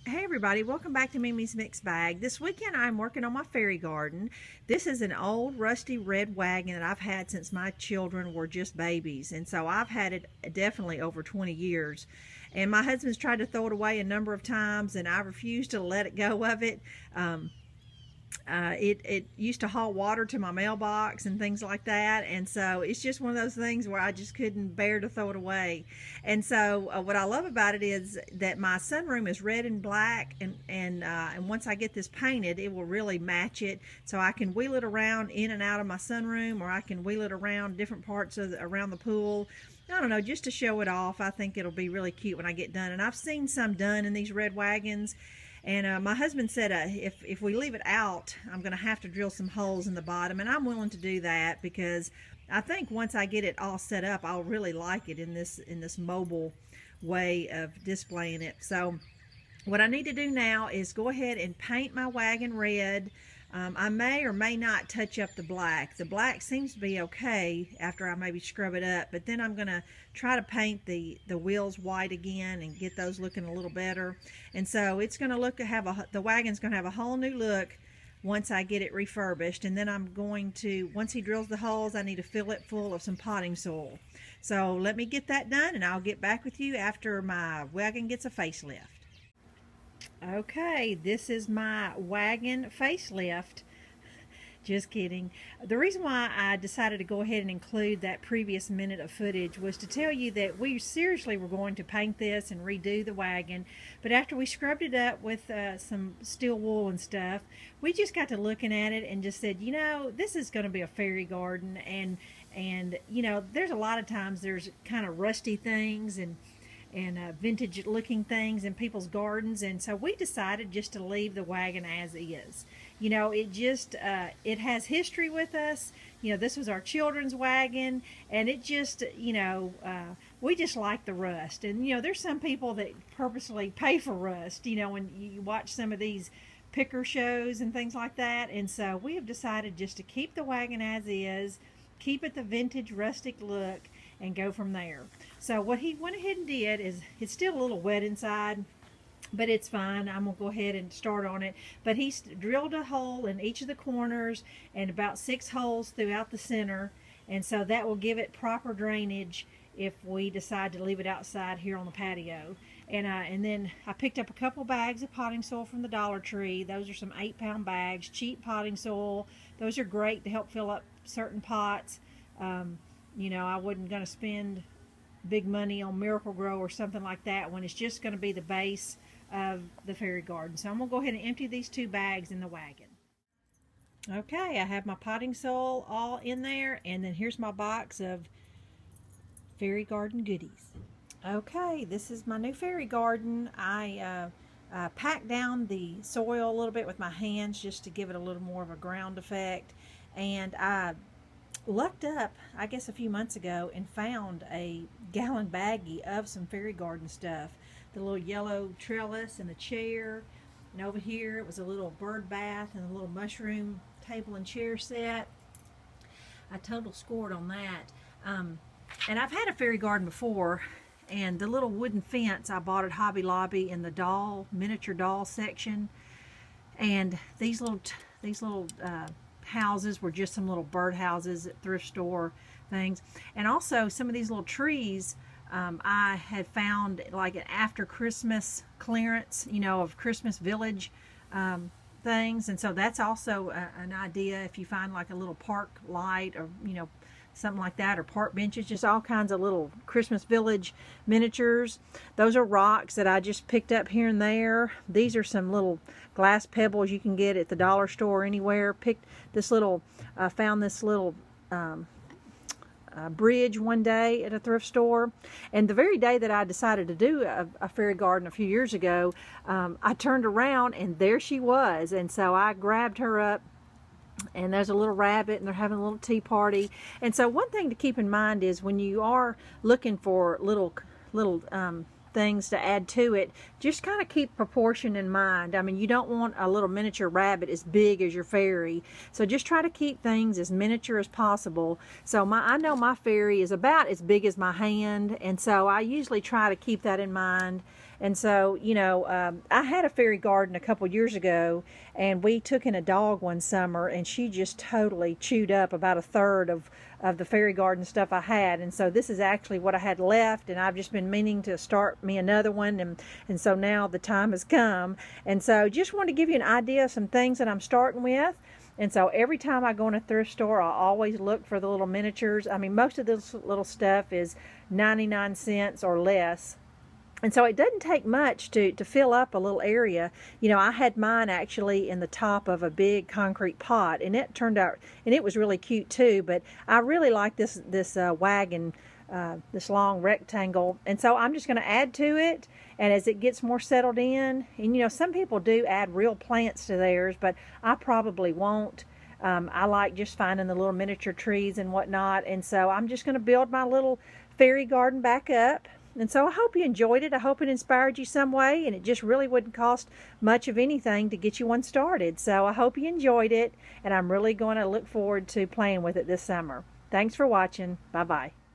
Hey everybody, welcome back to Mimi's Mixed Bag. This weekend I'm working on my fairy garden. This is an old rusty red wagon that I've had since my children were just babies, and so I've had it definitely over 20 years. And my husband's tried to throw it away a number of times, and I refuse to let it go of it. It used to haul water to my mailbox and things like that, and so it's just one of those things where I just couldn't bear to throw it away. And so what I love about it is that my sunroom is red and black, and once I get this painted, it will really match it, so I can wheel it around in and out of my sunroom, or I can wheel it around different parts of around the pool. I don't know, just to show it off. I think it'll be really cute when I get done. And I've seen some done in these red wagons. And my husband said if we leave it out, I'm going to have to drill some holes in the bottom. And I'm willing to do that because I think once I get it all set up, I'll really like it in this mobile way of displaying it. So what I need to do now is go ahead and paint my wagon red. I may or may not touch up the black. The black seems to be okay after I maybe scrub it up, but then I'm going to try to paint the wheels white again and get those looking a little better. And so it's going to look the wagon's going to have a whole new look once I get it refurbished. And then I'm going to, once he drills the holes, I need to fill it full of some potting soil. So let me get that done, and I'll get back with you after my wagon gets a facelift. Okay, this is my wagon facelift. Just kidding. The reason why I decided to go ahead and include that previous minute of footage was to tell you that we seriously were going to paint this and redo the wagon, but after we scrubbed it up with some steel wool and stuff, we just got to looking at it and just said, you know, this is going to be a fairy garden, and you know, there's a lot of times there's kind of rusty things and vintage looking things in people's gardens, and so we decided just to leave the wagon as is. You know, it just it has history with us. You know, this was our children's wagon, and it just, you know, we just like the rust. And you know, there's some people that purposely pay for rust, you know, when you watch some of these picker shows and things like that. And so we have decided just to keep the wagon as is, keep it the vintage rustic look, and go from there. So what he went ahead and did is, it's still a little wet inside, but it's fine. I'm gonna go ahead and start on it. But he drilled a hole in each of the corners and about 6 holes throughout the center, and so that will give it proper drainage if we decide to leave it outside here on the patio. And then I picked up a couple bags of potting soil from the Dollar Tree. Those are some 8-pound bags, cheap potting soil. Those are great to help fill up certain pots. You know, I wasn't going to spend big money on Miracle Grow or something like that when it's just going to be the base of the fairy garden. So I'm going to go ahead and empty these 2 bags in the wagon. Okay, I have my potting soil all in there, and then here's my box of fairy garden goodies. Okay, this is my new fairy garden. I packed down the soil a little bit with my hands just to give it a little more of a ground effect, and I lucked up, I guess a few months ago, and found a gallon baggie of some fairy garden stuff. The little yellow trellis and the chair, and over here it was a little bird bath and a little mushroom table and chair set. I total scored on that. And I've had a fairy garden before, and the little wooden fence I bought at Hobby Lobby in the miniature doll section, and these little houses were just some little bird houses at thrift store things. And also some of these little trees I had found like an after Christmas clearance, you know, of Christmas Village things. And so that's also an idea if you find like a little park light, or you know, something like that, or park benches, just all kinds of little Christmas Village miniatures. Those are rocks that I just picked up here and there. These are some little glass pebbles you can get at the dollar store or anywhere. Found this little bridge one day at a thrift store, and the very day that I decided to do a fairy garden a few years ago, I turned around and there she was, and so I grabbed her up. And there's a little rabbit, and they're having a little tea party. And so one thing to keep in mind is when you are looking for little things to add to it, just kind of keep proportion in mind. I mean, you don't want a little miniature rabbit as big as your fairy, so just try to keep things as miniature as possible. So I know my fairy is about as big as my hand, and so I usually try to keep that in mind. And so, you know, I had a fairy garden a couple years ago, and we took in a dog one summer, and she just totally chewed up about a third of the fairy garden stuff I had. And so this is actually what I had left, and I've just been meaning to start me another one, and so now the time has come. And so just want to give you an idea of some things that I'm starting with. And so every time I go in a thrift store, I always look for the little miniatures. I mean, most of this little stuff is 99 cents or less. And so it doesn't take much to fill up a little area. You know, I had mine actually in the top of a big concrete pot, and it turned out, and it was really cute too. But I really like this wagon, this long rectangle, and so I'm just going to add to it. And as it gets more settled in, and you know, some people do add real plants to theirs, but I probably won't. I like just finding the little miniature trees and whatnot, and so I'm just going to build my little fairy garden back up. And so I hope you enjoyed it. I hope it inspired you some way, and it just really wouldn't cost much of anything to get you one started. So I hope you enjoyed it, and I'm really going to look forward to playing with it this summer. Thanks for watching. Bye-bye.